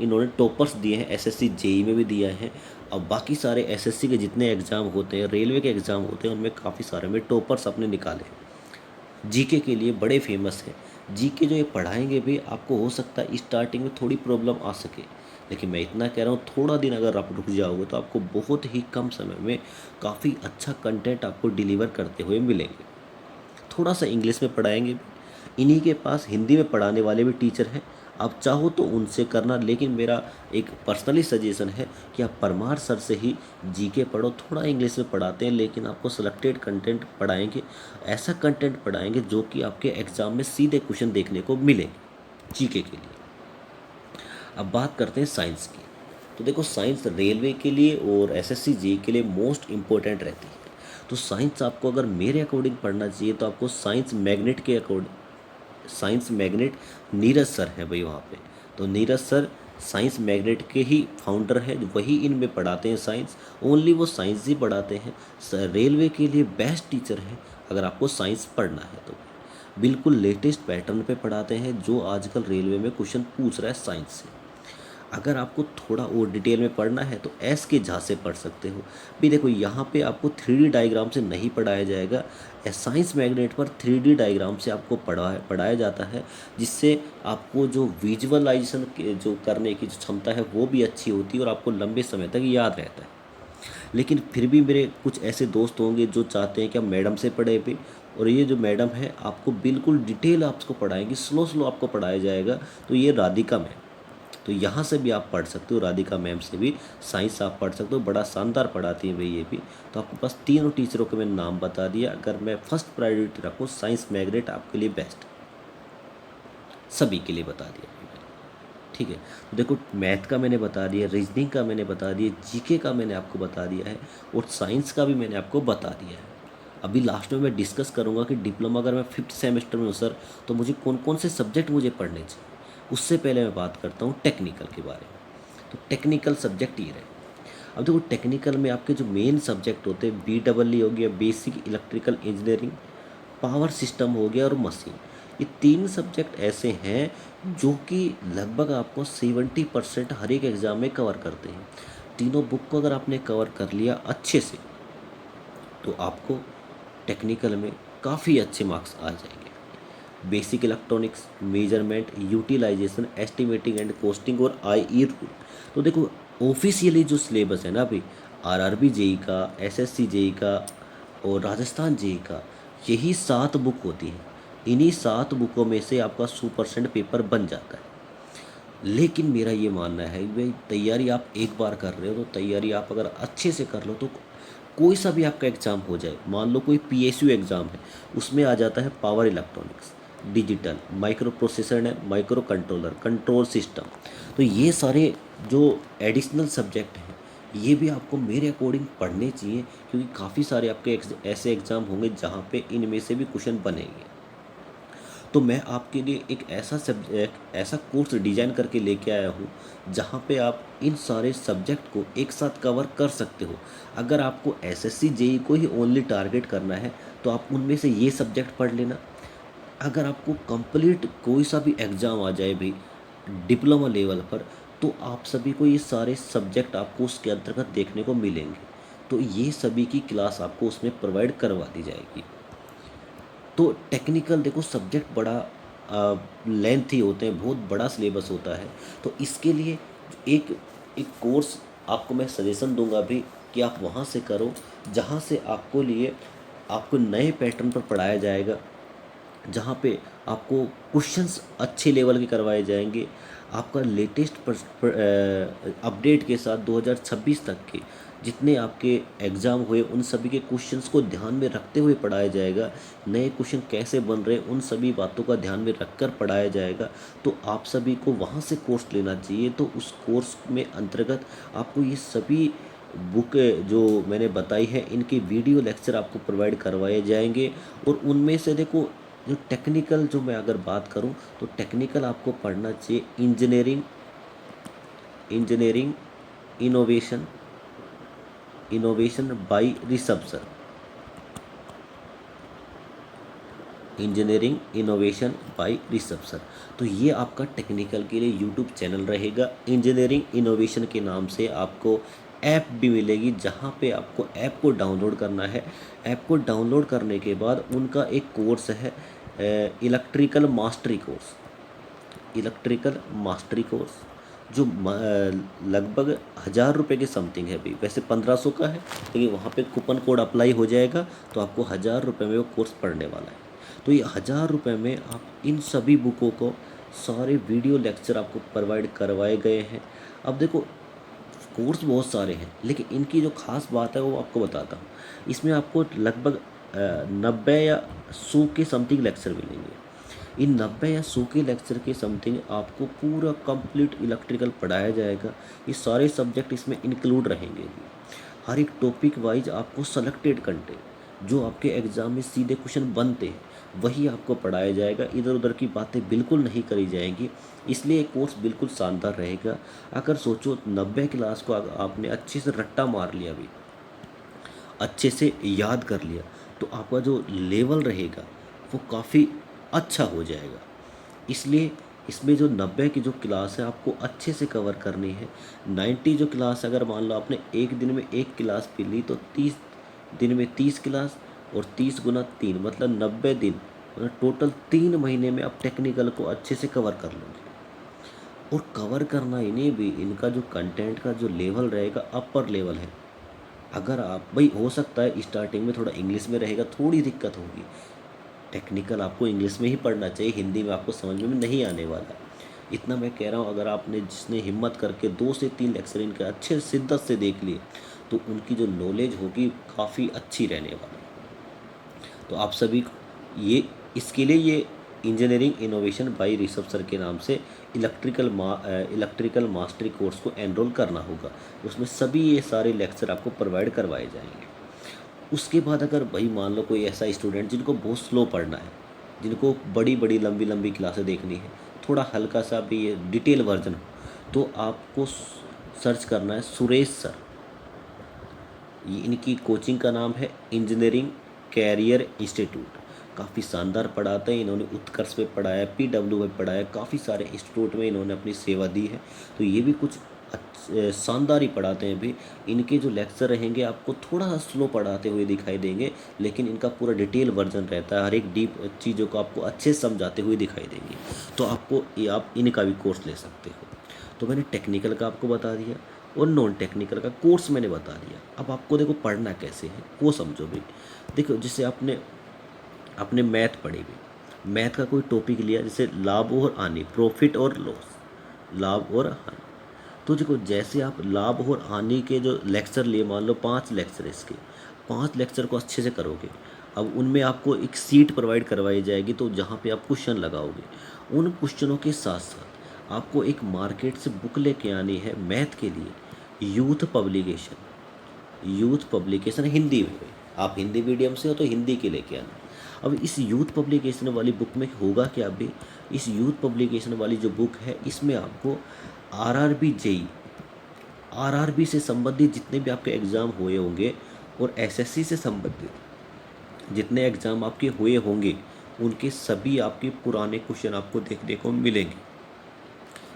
इन्होंने टॉपर्स दिए हैं, एसएससी जेई में भी दिया है। अब बाकी सारे एसएससी के जितने एग्ज़ाम होते हैं, रेलवे के एग्ज़ाम होते हैं, उनमें काफ़ी सारे में टॉपर्स अपने निकाले हैं। जीके के लिए बड़े फेमस है। जीके जो ये पढ़ाएंगे भी, आपको हो सकता है स्टार्टिंग में थोड़ी प्रॉब्लम आ सके, लेकिन मैं इतना कह रहा हूँ थोड़ा दिन अगर आप रुक जाओगे तो आपको बहुत ही कम समय में काफ़ी अच्छा कंटेंट आपको डिलीवर करते हुए मिलेंगे। थोड़ा सा इंग्लिश में पढ़ाएंगे भी। इन्हीं के पास हिंदी में पढ़ाने वाले भी टीचर हैं, आप चाहो तो उनसे करना, लेकिन मेरा एक पर्सनली सजेशन है कि आप परमार सर से ही जीके पढ़ो। थोड़ा इंग्लिश में पढ़ाते हैं, लेकिन आपको सेलेक्टेड कंटेंट पढ़ाएंगे, ऐसा कंटेंट पढ़ाएंगे जो कि आपके एग्ज़ाम में सीधे क्वेश्चन देखने को मिले जीके के लिए। अब बात करते हैं साइंस की। तो देखो, साइंस रेलवे के लिए और एसएससी जेईई के लिए मोस्ट इम्पोर्टेंट रहती है। तो साइंस आपको अगर मेरे अकॉर्डिंग पढ़ना चाहिए तो आपको साइंस मैग्नेट के according, science magnet Neeraj sir है भाई वहाँ पे। तो नीरज सर साइंस मैग्नेट के ही फाउंडर है, वही इनमें पढ़ाते हैं साइंस, ओनली वो साइंस ही पढ़ाते हैं। रेलवे के लिए बेस्ट टीचर है अगर आपको साइंस पढ़ना है तो। बिल्कुल लेटेस्ट पैटर्न पे पढ़ाते हैं जो आजकल रेलवे में क्वेश्चन पूछ रहा है साइंस से। अगर आपको थोड़ा और डिटेल में पढ़ना है तो एस के झा से पढ़ सकते हो भी। देखो, यहाँ पे आपको 3D डायग्राम से नहीं पढ़ाया जाएगा। साइंस मैग्नेट पर 3D डायग्राम से आपको पढ़ाया जाता है, जिससे आपको जो विजुअलाइजेशन जो करने की जो क्षमता है वो भी अच्छी होती है और आपको लंबे समय तक याद रहता है। लेकिन फिर भी मेरे कुछ ऐसे दोस्त होंगे जो चाहते हैं कि हम मैडम से पढ़े भी, और ये जो मैडम है आपको बिल्कुल डिटेल आपको पढ़ाएंगी, स्लो स्लो आपको पढ़ाया जाएगा। तो ये राधिका मैम, तो यहाँ से भी आप पढ़ सकते हो, राधिका मैम से भी साइंस आप पढ़ सकते हो, बड़ा शानदार पढ़ाती हैं भाई ये भी। तो आपके पास तीनों टीचरों के मैंने नाम बता दिया। अगर मैं फर्स्ट प्रायोरिटी रखूँ, साइंस मैग्नेट आपके लिए बेस्ट, सभी के लिए बता दिया भाई मैंने। ठीक है, तो देखो, मैथ का मैंने बता दिया, रीजनिंग का मैंने बता दिया, जीके का मैंने आपको बता दिया है, और साइंस का भी मैंने आपको बता दिया है। अभी लास्ट में मैं डिस्कस करूँगा कि डिप्लोमा अगर मैं 5th सेमेस्टर में हूँ सर, तो मुझे कौन कौन से सब्जेक्ट मुझे पढ़ने चाहिए। उससे पहले मैं बात करता हूँ टेक्निकल के बारे में। तो टेक्निकल सब्जेक्ट ये रहे। अब देखो, टेक्निकल में आपके जो मेन सब्जेक्ट होते हैं, BEE हो गया, basic electrical engineering, power system हो गया, और मशीन। ये 3 सब्जेक्ट ऐसे हैं जो कि लगभग आपको 70% हर एक एग्ज़ाम में कवर करते हैं। तीनों बुक को अगर आपने कवर कर लिया अच्छे से, तो आपको टेक्निकल में काफ़ी अच्छे मार्क्स आ जाएंगे। Basic electronics, measurement, utilization, estimating and costing, और IE रूल। तो देखो, ऑफिशियली जो सिलेबस है ना अभी, RRB जेई का, SSC जेई का और राजस्थान जेई का, यही 7 बुक होती हैं। इन्हीं 7 बुकों में से आपका 100% पेपर बन जाता है। लेकिन मेरा ये मानना है कि भाई, तैयारी आप एक बार कर रहे हो, तो तैयारी आप अगर अच्छे से कर लो तो कोई सा भी आपका एग्ज़ाम हो जाए। मान लो कोई PSU एग्ज़ाम है, उसमें आ जाता है power electronics, digital, micro processor है, माइक्रो कंट्रोलर, कंट्रोल सिस्टम। तो ये सारे जो एडिशनल सब्जेक्ट हैं, ये भी आपको मेरे अकॉर्डिंग पढ़ने चाहिए, क्योंकि काफ़ी सारे आपके ऐसे एग्ज़ाम होंगे जहाँ पे इनमें से भी क्वेश्चन बनेंगे। तो मैं आपके लिए एक ऐसा सब्जेक्ट, ऐसा कोर्स डिज़ाइन करके लेके आया हूँ जहाँ पे आप इन सारे सब्जेक्ट को एक साथ कवर कर सकते हो। अगर आपको SSC जेई को ही ओनली टारगेट करना है तो आप उनमें से ये सब्जेक्ट पढ़ लेना। अगर आपको कंप्लीट कोई सा भी एग्ज़ाम आ जाए भी डिप्लोमा लेवल पर, तो आप सभी को ये सारे सब्जेक्ट आपको उसके अंतर्गत देखने को मिलेंगे। तो ये सभी की क्लास आपको उसमें प्रोवाइड करवा दी जाएगी। तो टेक्निकल देखो, सब्जेक्ट बड़ा लेंथी होते हैं, बहुत बड़ा सिलेबस होता है। तो इसके लिए एक एक कोर्स आपको मैं सजेशन दूंगा भी कि आप वहाँ से करो, जहाँ से आपको लिए आपको नए पैटर्न पर पढ़ाया जाएगा, जहाँ पे आपको क्वेश्चंस अच्छे लेवल के करवाए जाएंगे। आपका लेटेस्ट अपडेट के साथ 2026 तक के जितने आपके एग्ज़ाम हुए उन सभी के क्वेश्चंस को ध्यान में रखते हुए पढ़ाया जाएगा। नए क्वेश्चन कैसे बन रहे हैं उन सभी बातों का ध्यान में रखकर पढ़ाया जाएगा। तो आप सभी को वहाँ से कोर्स लेना चाहिए। तो उस कोर्स में अंतर्गत आपको ये सभी बुक जो मैंने बताई है इनके वीडियो लेक्चर आपको प्रोवाइड करवाए जाएंगे। और उनमें से देखो, जो टेक्निकल जो मैं अगर बात करूं तो टेक्निकल आपको पढ़ना चाहिए engineering innovation innovation by Rishabh sir. Engineering innovation by Rishabh sir. तो ये आपका टेक्निकल के लिए यूट्यूब चैनल रहेगा। इंजीनियरिंग इनोवेशन के नाम से आपको ऐप भी मिलेगी, जहाँ पे आपको ऐप को डाउनलोड करना है। ऐप को डाउनलोड करने के बाद उनका एक कोर्स है, electrical mastery course. Electrical mastery course जो लगभग 1,000 रुपये के समथिंग है। भी वैसे 1,500 का है, लेकिन वहाँ पे कूपन कोड अप्लाई हो जाएगा तो आपको 1,000 रुपये में वो कोर्स पढ़ने वाला है। तो ये 1,000 रुपये में आप इन सभी बुकों को सारे वीडियो लेक्चर आपको प्रोवाइड करवाए गए हैं। अब देखो, कोर्स बहुत सारे हैं, लेकिन इनकी जो खास बात है वो आपको बताता हूँ। इसमें आपको लगभग 90 या 100 के समथिंग लेक्चर मिलेंगे। इन 90 या 100 के लेक्चर के समथिंग आपको पूरा कंप्लीट इलेक्ट्रिकल पढ़ाया जाएगा। ये सारे सब्जेक्ट इसमें इंक्लूड रहेंगे। हर एक टॉपिक वाइज आपको सेलेक्टेड कंटेंट जो आपके एग्ज़ाम में सीधे क्वेश्चन बनते हैं वही आपको पढ़ाया जाएगा। इधर उधर की बातें बिल्कुल नहीं करी जाएंगी। इसलिए कोर्स बिल्कुल शानदार रहेगा। अगर सोचो 90 क्लास को अगर आपने अच्छे से रट्टा मार लिया, भी अच्छे से याद कर लिया, तो आपका जो लेवल रहेगा वो काफ़ी अच्छा हो जाएगा। इसलिए इसमें जो 90 की जो क्लास है आपको अच्छे से कवर करनी है। 90 जो क्लास अगर मान लो आपने एक दिन में एक क्लास पी ली, तो 30 दिन में 30 क्लास, और 30 गुना 3 मतलब 90 दिन, मतलब टोटल 3 महीने में आप टेक्निकल को अच्छे से कवर कर लोगे। और कवर करना इन्हें भी, इनका जो कंटेंट का जो लेवल रहेगा अपर लेवल है। अगर आप भाई, हो सकता है स्टार्टिंग में थोड़ा इंग्लिश में रहेगा, थोड़ी दिक्कत होगी। टेक्निकल आपको इंग्लिश में ही पढ़ना चाहिए, हिंदी में आपको समझ में नहीं आने वाला। इतना मैं कह रहा हूँ, अगर आपने जिसने हिम्मत करके 2 से 3 लेक्चर इनके अच्छे शिद्दत से देख लिए तो उनकी जो नॉलेज होगी काफ़ी अच्छी रहने वाली। तो आप सभी को ये, इसके लिए ये engineering innovation by Rishabh sir के नाम से इलेक्ट्रिकल मास्टरी कोर्स को एनरोल करना होगा। उसमें सभी ये सारे लेक्चर आपको प्रोवाइड करवाए जाएंगे। उसके बाद अगर भाई मान लो कोई ऐसा स्टूडेंट जिनको बहुत स्लो पढ़ना है, जिनको बड़ी बड़ी लंबी लंबी क्लासें देखनी है, थोड़ा हल्का सा भी ये डिटेल वर्जन हो, तो आपको सर्च करना है सुरेश सर। ये इनकी कोचिंग का नाम है इंजीनियरिंग कैरियर इंस्टीट्यूट। काफ़ी शानदार पढ़ाते हैं। इन्होंने उत्कर्ष में पढ़ाया, PW में पढ़ाया, काफ़ी सारे इंस्टीट्यूट में इन्होंने अपनी सेवा दी है। तो ये भी कुछ शानदार ही पढ़ाते हैं भी। इनके जो लेक्चर रहेंगे आपको थोड़ा सा स्लो पढ़ाते हुए दिखाई देंगे, लेकिन इनका पूरा डिटेल वर्जन रहता है। हर एक डीप चीज़ों को आपको अच्छे से समझाते हुए दिखाई देंगे। तो आपको ये, आप इनका भी कोर्स ले सकते हो। तो मैंने टेक्निकल का आपको बता दिया और नॉन टेक्निकल का कोर्स मैंने बता दिया। अब आपको देखो पढ़ना कैसे है वो समझो भी। देखो, जैसे आपने मैथ पढ़ी भी, मैथ का कोई टॉपिक लिया, जैसे लाभ और हानि, प्रॉफिट और लॉस, लाभ और हानि। तो देखो, जैसे आप लाभ और हानि के जो लेक्चर लिए, मान लो 5 लेक्चर, इसके 5 लेक्चर को अच्छे से करोगे। अब उनमें आपको एक सीट प्रोवाइड करवाई जाएगी, तो जहाँ पे आप क्वेश्चन लगाओगे, उन क्वेश्चनों के साथ साथ आपको एक मार्केट से बुक लेके आनी है मैथ के लिए, यूथ पब्लिकेशन हिंदी में। आप हिंदी मीडियम से हो तो हिंदी के लेके आना। अब इस यूथ पब्लिकेशन वाली बुक में होगा क्या भी, इस यूथ पब्लिकेशन वाली जो बुक है इसमें आपको आरआरबी जेई, आरआरबी से संबंधित जितने भी आपके एग्ज़ाम हुए होंगे और एसएससी से संबंधित जितने एग्ज़ाम आपके हुए होंगे, उनके सभी आपके पुराने क्वेश्चन आपको देखने को मिलेंगे।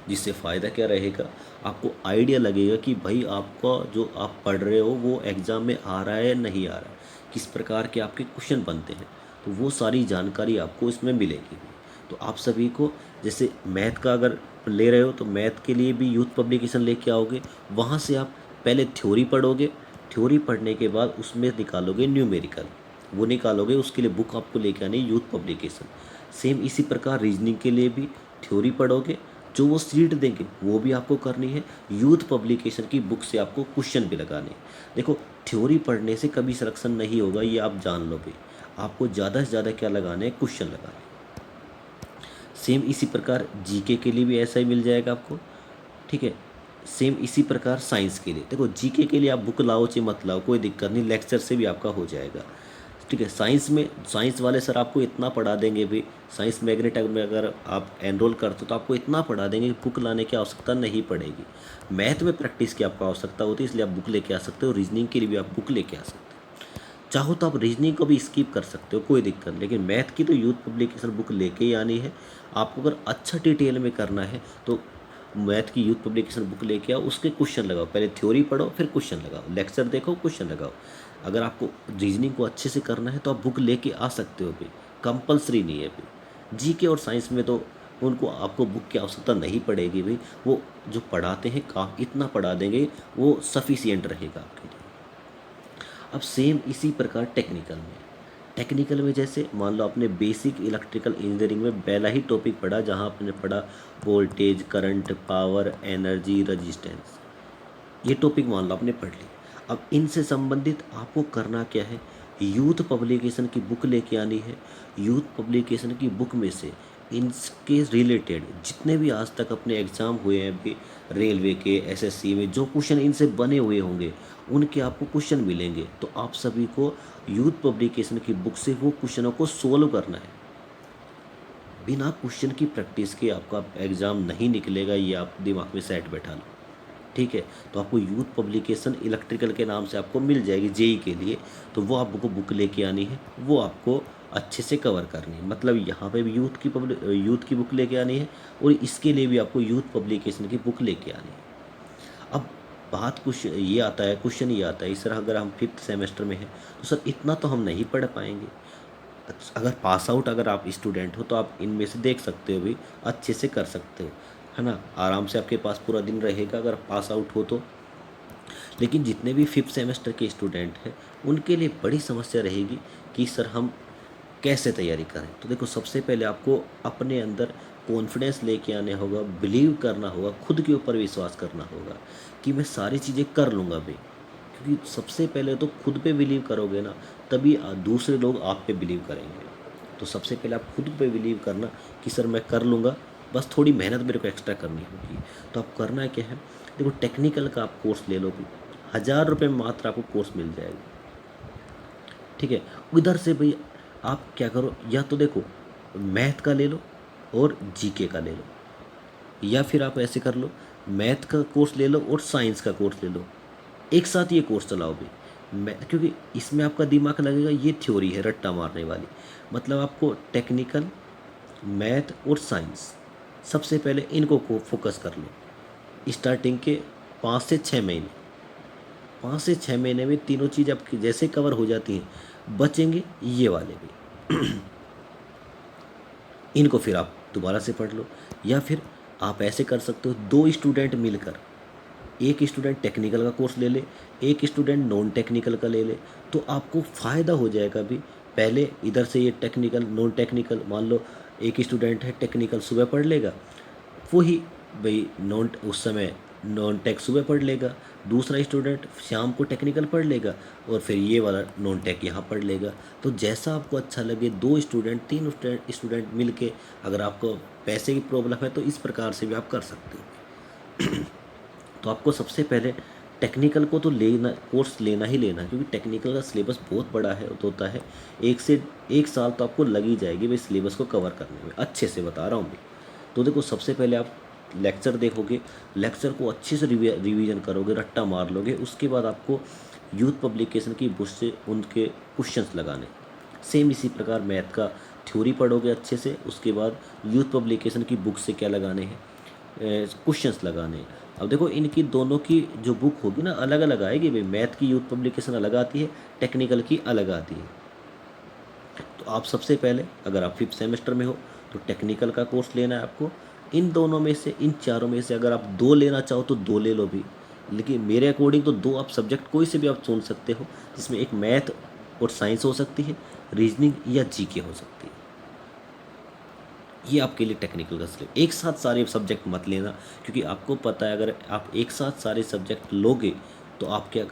जिससे फ़ायदा क्या रहेगा, आपको आइडिया लगेगा कि भाई आपका जो आप पढ़ रहे हो वो एग्ज़ाम में आ रहा है या नहीं आ रहा है, किस प्रकार के आपके क्वेश्चन बनते हैं। तो वो सारी जानकारी आपको इसमें मिलेगी। तो आप सभी को, जैसे मैथ का अगर ले रहे हो तो मैथ के लिए भी यूथ पब्लिकेशन लेके आओगे। वहाँ से आप पहले थ्योरी पढ़ोगे, थ्योरी पढ़ने के बाद उसमें निकालोगे न्यूमेरिकल। वो निकालोगे, उसके लिए बुक आपको लेके आनी है यूथ पब्लिकेशन। सेम इसी प्रकार रीजनिंग के लिए भी थ्योरी पढ़ोगे, जो वो सीट देंगे वो भी आपको करनी है। यूथ पब्लिकेशन की बुक से आपको क्वेश्चन भी लगाने हैं। देखो, थ्योरी पढ़ने से कभी सिलेक्शन नहीं होगा, ये आप जान लो भी। आपको ज़्यादा से ज़्यादा क्या लगाने हैं, क्वेश्चन लगाने हैं। सेम इसी प्रकार जीके के लिए भी ऐसा ही मिल जाएगा आपको, ठीक है। सेम इसी प्रकार साइंस के लिए, देखो जीके के लिए आप बुक लाओ चाहे मत लाओ, कोई दिक्कत नहीं, लेक्चर से भी आपका हो जाएगा, ठीक है। साइंस में साइंस वाले सर आपको इतना पढ़ा देंगे भी, साइंस मैग्नेट में अगर आप एनरोल करते हो तो आपको इतना पढ़ा देंगे कि बुक लाने की आवश्यकता नहीं पड़ेगी। मैथ में प्रैक्टिस की आपको आवश्यकता होती है, इसलिए आप बुक लेके आ सकते हो। रीजनिंग के लिए भी आप बुक लेके आ सकते हो। चाहो तो आप रीजनिंग को भी स्किप कर सकते हो, कोई दिक्कत नहीं, लेकिन मैथ की तो यूथ पब्लिकेशन बुक लेके ही आनी है। आपको अगर अच्छा डिटेल में करना है तो मैथ की यूथ पब्लिकेशन बुक लेके आओ, उसके क्वेश्चन लगाओ, पहले थ्योरी पढ़ो फिर क्वेश्चन लगाओ, लेक्चर देखो क्वेश्चन लगाओ। अगर आपको रीजनिंग को अच्छे से करना है तो आप बुक लेके आ सकते हो भी, कंपलसरी नहीं है भी। जीके और साइंस में तो उनको आपको बुक की आवश्यकता नहीं पड़ेगी भाई, वो जो पढ़ाते हैं इतना पढ़ा देंगे, वो सफिशियंट रहेगा आपके लिए। अब सेम इसी प्रकार टेक्निकल में जैसे मान लो आपने बेसिक इलेक्ट्रिकल इंजीनियरिंग में पहला ही टॉपिक पढ़ा, जहाँ आपने पढ़ा voltage, current, power, energy, resistance, ये टॉपिक मान लो आपने पढ़ ली। अब इनसे संबंधित आपको करना क्या है, यूथ पब्लिकेशन की बुक लेके आनी है। यूथ पब्लिकेशन की बुक में से इनके रिलेटेड जितने भी आज तक अपने एग्ज़ाम हुए हैं भी, रेलवे के, एसएससी में जो क्वेश्चन इनसे बने हुए होंगे, उनके आपको क्वेश्चन मिलेंगे। तो आप सभी को यूथ पब्लिकेशन की बुक से वो क्वेश्चनों को सोल्व करना है। बिना क्वेश्चन की प्रैक्टिस के आपका एग्ज़ाम नहीं निकलेगा, ये आप दिमाग में सेट बैठा लो, ठीक है। तो आपको यूथ पब्लिकेशन इलेक्ट्रिकल के नाम से आपको मिल जाएगी जेई के लिए, तो वो आपको बुक लेके आनी है, वो आपको अच्छे से कवर करनी है। मतलब यहाँ पे भी यूथ की बुक लेके आनी है, और इसके लिए भी आपको यूथ पब्लिकेशन की बुक लेके आनी है। अब बात कुछ ये आता है, क्वेश्चन ये आता है, सर अगर हम 5th सेमेस्टर में हैं तो सर इतना तो हम नहीं पढ़ पाएंगे। अगर पास आउट अगर आप स्टूडेंट हो तो आप इनमें से देख सकते हो भी, अच्छे से कर सकते हो, है ना, आराम से आपके पास पूरा दिन रहेगा अगर पास आउट हो तो। लेकिन जितने भी 5th सेमेस्टर के स्टूडेंट हैं उनके लिए बड़ी समस्या रहेगी कि सर हम कैसे तैयारी करें। तो देखो, सबसे पहले आपको अपने अंदर कॉन्फिडेंस लेके आने होगा, बिलीव करना होगा, खुद के ऊपर विश्वास करना होगा कि मैं सारी चीज़ें कर लूँगा भी। क्योंकि सबसे पहले तो खुद पे बिलीव करोगे ना, तभी दूसरे लोग आप पे बिलीव करेंगे। तो सबसे पहले आप खुद पे बिलीव करना कि सर मैं कर लूँगा, बस थोड़ी मेहनत मेरे को एक्स्ट्रा करनी होगी। तो आप करना क्या है, देखो टेक्निकल का आप कोर्स ले लो, 1000 रुपये में मात्र आपको कोर्स मिल जाएगा, ठीक है। उधर से भाई आप क्या करो, या तो देखो मैथ का ले लो और जीके का ले लो, या फिर आप ऐसे कर लो, मैथ का कोर्स ले लो और साइंस का कोर्स ले लो, एक साथ ये कोर्स चलाओ भी। मैं क्योंकि इसमें आपका दिमाग लगेगा, ये थ्योरी है रट्टा मारने वाली। मतलब आपको टेक्निकल, मैथ और साइंस सबसे पहले इनको को फोकस कर लो। स्टार्टिंग के 5 से 6 महीने में तीनों चीज़ आपकी जैसे कवर हो जाती हैं, बचेंगे ये वाले भी। इनको फिर आप दोबारा से पढ़ लो, या फिर आप ऐसे कर सकते हो, 2 स्टूडेंट मिलकर, एक स्टूडेंट टेक्निकल का कोर्स ले ले, एक स्टूडेंट नॉन टेक्निकल का ले ले, तो आपको फ़ायदा हो जाएगा भी। पहले इधर से ये टेक्निकल नॉन टेक्निकल, मान लो एक स्टूडेंट है टेक्निकल सुबह पढ़ लेगा, वही भाई नॉन उस समय नॉन टेक सुबह पढ़ लेगा, दूसरा स्टूडेंट शाम को टेक्निकल पढ़ लेगा, और फिर ये वाला नॉन टेक यहाँ पढ़ लेगा। तो जैसा आपको अच्छा लगे, 2 स्टूडेंट 3 स्टूडेंट मिल के, अगर आपको पैसे की प्रॉब्लम है तो इस प्रकार से भी आप कर सकते हो। तो आपको सबसे पहले टेक्निकल को तो लेना, कोर्स लेना ही लेना है, क्योंकि टेक्निकल का सिलेबस बहुत बड़ा है होता है। 1 साल तो आपको लग ही जाएगी भाई सिलेबस को कवर करने में, अच्छे से बता रहा हूँ मैं। तो देखो, सबसे पहले आप लेक्चर देखोगे, लेक्चर को अच्छे से रिवीजन करोगे, रट्टा मार लोगे, उसके बाद आपको यूथ पब्लिकेशन की बुक से उनके क्वेश्चंस लगाने। सेम इसी प्रकार मैथ का थ्योरी पढ़ोगे अच्छे से, उसके बाद यूथ पब्लिकेशन की बुक से क्या लगाने हैं, क्वेश्चंस लगाने हैं। अब देखो, इनकी दोनों की जो बुक होगी ना अलग अलग आएगी भाई, मैथ की यूथ पब्लिकेशन अलग आती है, टेक्निकल की अलग आती है। तो आप सबसे पहले अगर आप 5th सेमेस्टर में हो तो टेक्निकल का कोर्स लेना है आपको। इन दोनों में से, इन चारों में से अगर आप 2 लेना चाहो तो 2 ले लो भी, लेकिन मेरे अकॉर्डिंग तो 2 आप सब्जेक्ट कोई से भी आप चुन सकते हो, जिसमें एक मैथ और साइंस हो सकती है, रीजनिंग या जीके हो सकती है। ये आपके लिए टेक्निकल का सिलेबस। एक साथ सारे सब्जेक्ट मत लेना, क्योंकि आपको पता है अगर आप एक साथ सारे सब्जेक्ट लोगे तो आप क्या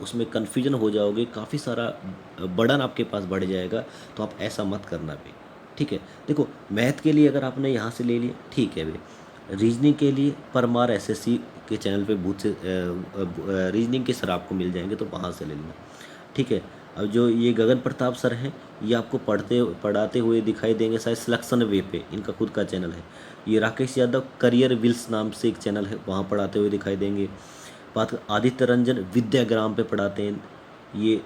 उसमें कन्फ्यूजन हो जाओगे, काफ़ी सारा बर्डन आपके पास बढ़ जाएगा। तो आप ऐसा मत करना भी, ठीक है। देखो मैथ के लिए अगर आपने यहाँ से ले लिया ठीक है भाई, रीजनिंग के लिए परमार एसएससी के चैनल पे बहुत से रीजनिंग के सर आपको मिल जाएंगे, तो वहाँ से ले लेना, ठीक है। अब जो ये गगन प्रताप सर हैं, ये आपको पढ़ाते हुए दिखाई देंगे शायद सिलेक्शन वे पे, इनका खुद का चैनल है। ये राकेश यादव करियर विल्स नाम से एक चैनल है, वहाँ पढ़ाते हुए दिखाई देंगे। बात आदित्य रंजन विद्याग्राम पे पढ़ाते हैं। ये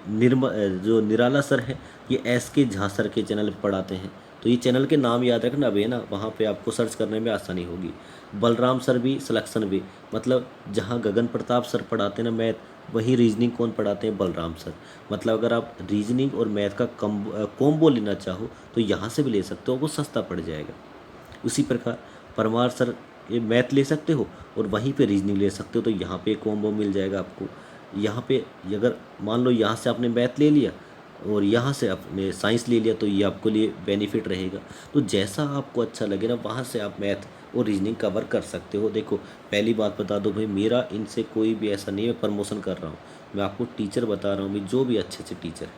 जो निराला सर है, ये एस के झा सर के चैनल पे पढ़ाते हैं। तो ये चैनल के नाम याद रखना अभी है ना, वहाँ पे आपको सर्च करने में आसानी होगी। बलराम सर भी सिलेक्शन वे, मतलब जहाँ गगन प्रताप सर पढ़ाते हैं ना मैथ, वही रीजनिंग कौन पढ़ाते हैं, बलराम सर। मतलब अगर आप रीजनिंग और मैथ का कॉम्बो लेना चाहो तो यहाँ से भी ले सकते हो, वो सस्ता पड़ जाएगा। उसी प्रकार परमार सर ये मैथ ले सकते हो और वहीं पे रीजनिंग ले सकते हो, तो यहाँ पे कॉम्बो मिल जाएगा आपको। यहाँ पे अगर मान लो यहाँ से आपने मैथ ले लिया और यहाँ से आपने साइंस ले लिया, तो ये आपके लिए बेनिफिट रहेगा। तो जैसा आपको अच्छा लगे ना, वहाँ से आप मैथ और रीजनिंग कवर कर सकते हो। देखो पहली बात बता दो भाई, मेरा इनसे कोई भी ऐसा नहीं है मैं प्रमोशन कर रहा हूँ, मैं आपको टीचर बता रहा हूँ भाई, जो भी अच्छे अच्छे टीचर हैं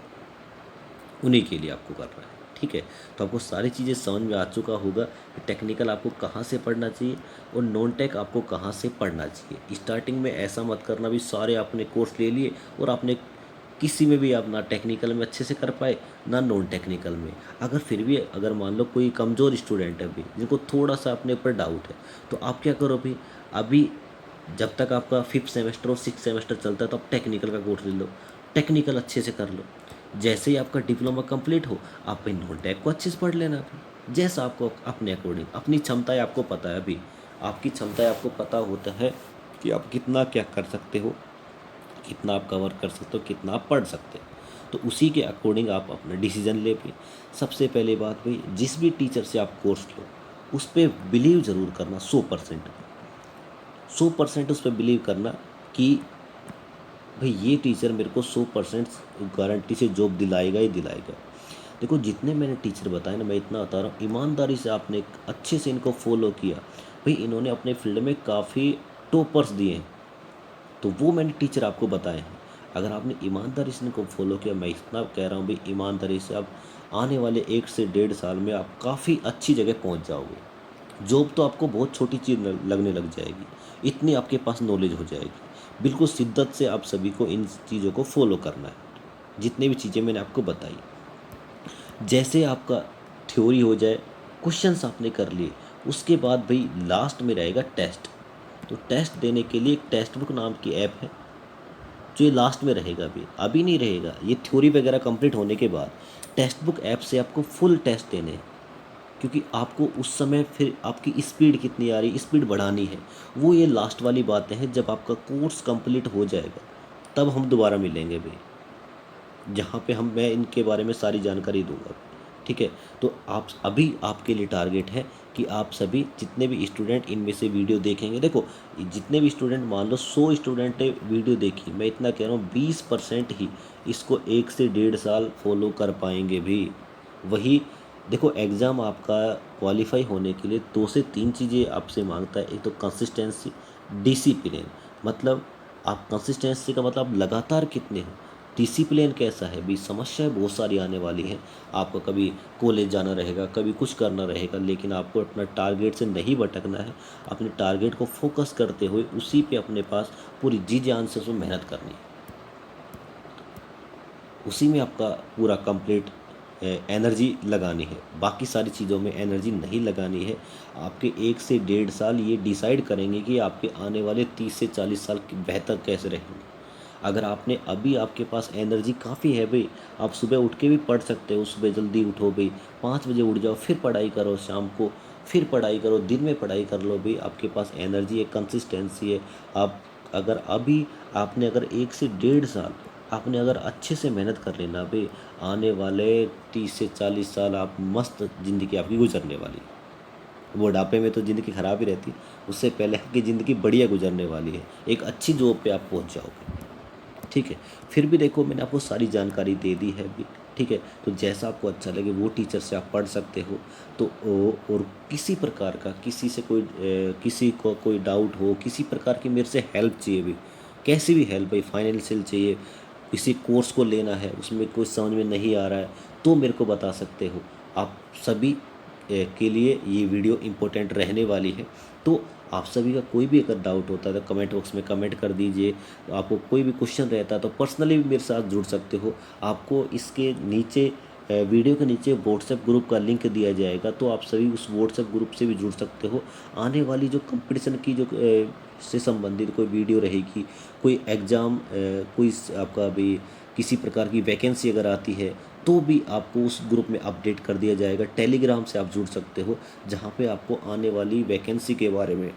उन्हीं के लिए आपको कर रहा है, ठीक है। तो आपको सारी चीज़ें समझ में आ चुका होगा कि टेक्निकल आपको कहाँ से पढ़ना चाहिए और नॉन टेक आपको कहाँ से पढ़ना चाहिए। स्टार्टिंग में ऐसा मत करना भी सारे आपने कोर्स ले लिए और आपने किसी में भी आप ना टेक्निकल में अच्छे से कर पाए ना नॉन टेक्निकल में। अगर फिर भी अगर मान लो कोई कमज़ोर स्टूडेंट है अभी, जिनको थोड़ा सा अपने ऊपर डाउट है, तो आप क्या करो भाई, अभी जब तक आपका 5th सेमेस्टर और 6th सेमेस्टर चलता है तो आप टेक्निकल का कोर्स ले लो, टेक्निकल अच्छे से कर लो। जैसे ही आपका डिप्लोमा कंप्लीट हो, आप भाई नॉन टेक को अच्छे से पढ़ लेना अभी, जैसा आपको अपने अकॉर्डिंग, अपनी क्षमताएं आपको पता है अभी, आपकी क्षमताएं आपको पता होता है कि आप कितना क्या कर सकते हो, कितना आप कवर कर सकते हो, कितना आप पढ़ सकते हो। तो उसी के अकॉर्डिंग आप अपना डिसीजन ले पे। सबसे पहले बात भाई, जिस भी टीचर से आप कोर्स लो उस पर बिलीव ज़रूर करना, 100% उस पर बिलीव करना कि भाई ये टीचर मेरे को 100% गारंटी से जॉब दिलाएगा ही दिलाएगा। देखो जितने मैंने टीचर बताए ना, मैं इतना बता रहा हूँ, ईमानदारी से आपने अच्छे से इनको फॉलो किया भाई, इन्होंने अपने फील्ड में काफ़ी टॉपर्स दिए हैं, तो वो मैंने टीचर आपको बताए हैं। अगर आपने ईमानदारी से इनको फॉलो किया, मैं इतना कह रहा हूँ भाई, ईमानदारी से आप आने वाले 1 से 1.5 साल में आप काफ़ी अच्छी जगह पहुँच जाओगे। जॉब तो आपको बहुत छोटी चीज़ लगने लग जाएगी, इतनी आपके पास नॉलेज हो जाएगी। बिल्कुल शिद्दत से आप सभी को इन चीज़ों को फॉलो करना है, जितने भी चीज़ें मैंने आपको बताई। जैसे आपका थ्योरी हो जाए, क्वेश्चंस आपने कर लिए, उसके बाद भाई लास्ट में रहेगा टेस्ट। तो टेस्ट देने के लिए एक टेक्स्ट बुक नाम की ऐप है, जो ये लास्ट में रहेगा, अभी नहीं रहेगा। ये थ्योरी वगैरह कंप्लीट होने के बाद टेक्स्ट बुक ऐप से आपको फुल टेस्ट देने हैं, क्योंकि आपको उस समय फिर आपकी स्पीड कितनी आ रही, स्पीड बढ़ानी है। वो ये लास्ट वाली बातें हैं, जब आपका कोर्स कंप्लीट हो जाएगा तब हम दोबारा मिलेंगे भाई, जहाँ पे मैं इनके बारे में सारी जानकारी दूंगा, ठीक है। तो आप अभी आपके लिए टारगेट है कि आप सभी जितने भी स्टूडेंट इनमें से वीडियो देखेंगे, देखो जितने भी स्टूडेंट, मान लो 100 स्टूडेंट ने वीडियो देखी, मैं इतना कह रहा हूँ 20% ही इसको 1 से 1.5 साल फॉलो कर पाएंगे भी। वही देखो एग्ज़ाम आपका क्वालिफाई होने के लिए 2 से 3 चीज़ें आपसे मांगता है। एक तो कंसिस्टेंसी, डिसिप्लिन, मतलब आप कंसिस्टेंसी का मतलब आप लगातार कितने हो, डिसिप्लिन कैसा है भी। समस्याएं बहुत सारी आने वाली हैं, आपको कभी कॉलेज जाना रहेगा, कभी कुछ करना रहेगा, लेकिन आपको अपना टारगेट से नहीं भटकना है। अपने टारगेट को फोकस करते हुए उसी पे अपने पास पूरी जी जान से उसमें मेहनत करनी है, उसी में आपका पूरा कंप्लीट एनर्जी लगानी है। बाकी सारी चीज़ों में एनर्जी नहीं लगानी है। आपके 1 से 1.5 साल ये डिसाइड करेंगे कि आपके आने वाले 30 से 40 साल बेहतर कैसे रहेंगे। अगर आपने अभी आपके पास एनर्जी काफ़ी है भाई, आप सुबह उठ के भी पढ़ सकते हो, सुबह जल्दी उठो भाई, 5 बजे उठ जाओ, फिर पढ़ाई करो, शाम को फिर पढ़ाई करो, दिन में पढ़ाई कर लो भाई, आपके पास एनर्जी है, कंसिस्टेंसी है। आप अगर अभी आपने अगर 1 से 1.5 साल आपने अगर अच्छे से मेहनत कर लेना भाई, आने वाले 30 से 40 साल आप मस्त ज़िंदगी आपकी गुजरने वाली। बुढ़ापे में तो ज़िंदगी ख़राब ही रहती, उससे पहले आपकी ज़िंदगी बढ़िया गुजरने वाली है, एक अच्छी जॉब पे आप पहुंच जाओगे। ठीक है। फिर भी देखो मैंने आपको सारी जानकारी दे दी है अभी, ठीक है। तो जैसा आपको अच्छा लगे वो टीचर से आप पढ़ सकते हो। तो और किसी प्रकार का किसी से कोई किसी को कोई डाउट हो, किसी प्रकार की मेरे से हेल्प चाहिए भी, कैसी भी हेल्प भाई, फाइनेंशियल चाहिए, किसी कोर्स को लेना है उसमें कुछ समझ में नहीं आ रहा है तो मेरे को बता सकते हो। आप सभी के लिए ये वीडियो इम्पोर्टेंट रहने वाली है। तो आप सभी का कोई भी अगर डाउट होता है तो कमेंट बॉक्स में कमेंट कर दीजिए। आपको कोई भी क्वेश्चन रहता है तो पर्सनली भी मेरे साथ जुड़ सकते हो। आपको इसके नीचे वीडियो के नीचे व्हाट्सएप ग्रुप का लिंक दिया जाएगा, तो आप सभी उस व्हाट्सएप ग्रुप से भी जुड़ सकते हो। आने वाली जो कंपटीशन की जो से संबंधित कोई वीडियो रहेगी, कोई एग्ज़ाम कोई आपका भी किसी प्रकार की वैकेंसी अगर आती है तो भी आपको उस ग्रुप में अपडेट कर दिया जाएगा। टेलीग्राम से आप जुड़ सकते हो जहाँ पे आपको आने वाली वैकेंसी के बारे में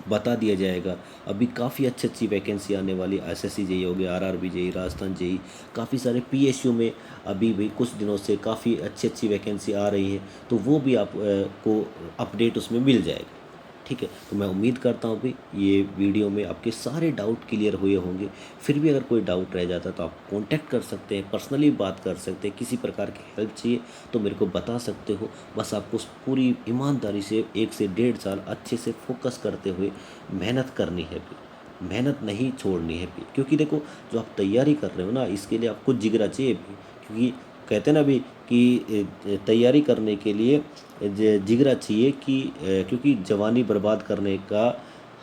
बता दिया जाएगा। अभी काफ़ी अच्छी अच्छी वैकेंसी आने वाली, एसएससी जेई हो गया, आरआरबी जेई, राजस्थान जेई, काफ़ी सारे पीएसयू में अभी भी कुछ दिनों से काफ़ी अच्छी अच्छी वैकेंसी आ रही है। तो वो भी आप को अपडेट उसमें मिल जाएगा, ठीक है। तो मैं उम्मीद करता हूँ कि ये वीडियो में आपके सारे डाउट क्लियर हुए होंगे। फिर भी अगर कोई डाउट रह जाता है तो आप कांटेक्ट कर सकते हैं, पर्सनली बात कर सकते हैं। किसी प्रकार की हेल्प चाहिए तो मेरे को बता सकते हो। बस आपको पूरी ईमानदारी से 1 से 1.5 साल अच्छे से फोकस करते हुए मेहनत करनी है भी, मेहनत नहीं छोड़नी है भी। क्योंकि देखो जो आप तैयारी कर रहे हो ना, इसके लिए आपको जिगरा चाहिए भी। क्योंकि कहते हैं ना अभी कि तैयारी करने के लिए जिगरा चाहिए कि क्योंकि जवानी बर्बाद करने का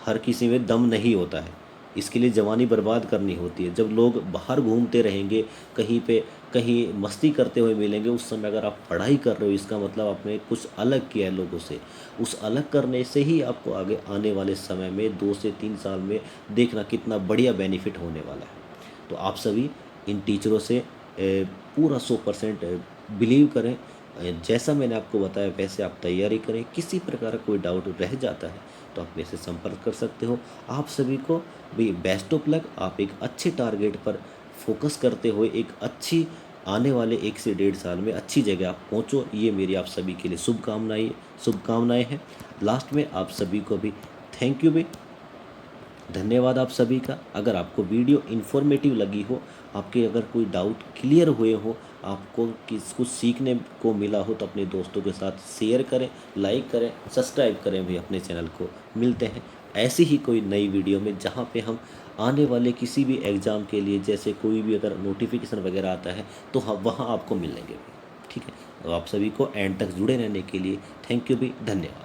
हर किसी में दम नहीं होता है। इसके लिए जवानी बर्बाद करनी होती है। जब लोग बाहर घूमते रहेंगे, कहीं पे कहीं मस्ती करते हुए मिलेंगे, उस समय अगर आप पढ़ाई कर रहे हो इसका मतलब आपने कुछ अलग किया है लोगों से। उस अलग करने से ही आपको आगे आने वाले समय में 2 से 3 साल में देखना कितना बढ़िया बेनिफिट होने वाला है। तो आप सभी इन टीचरों से पूरा 100% बिलीव करें। जैसा मैंने आपको बताया वैसे आप तैयारी करें। किसी प्रकार का कोई डाउट रह जाता है तो आप मेरे से संपर्क कर सकते हो। आप सभी को भी बेस्ट ऑफ लक। आप एक अच्छे टारगेट पर फोकस करते हुए एक अच्छी आने वाले 1 से 1.5 साल में अच्छी जगह आप पहुँचो, ये मेरी आप सभी के लिए शुभकामनाएं हैं। लास्ट में आप सभी को भी थैंक यू भी, धन्यवाद आप सभी का। अगर आपको वीडियो इन्फॉर्मेटिव लगी हो, आपके अगर कोई डाउट क्लियर हुए हो, आपको कुछ सीखने को मिला हो तो अपने दोस्तों के साथ शेयर करें, लाइक करें, सब्सक्राइब करें भी अपने चैनल को। मिलते हैं ऐसी ही कोई नई वीडियो में जहाँ पे हम आने वाले किसी भी एग्ज़ाम के लिए जैसे कोई भी अगर नोटिफिकेशन वगैरह आता है तो हम वहाँ आपको मिलेंगे भी, ठीक है। तो आप सभी को एंड तक जुड़े रहने के लिए थैंक यू भी, धन्यवाद।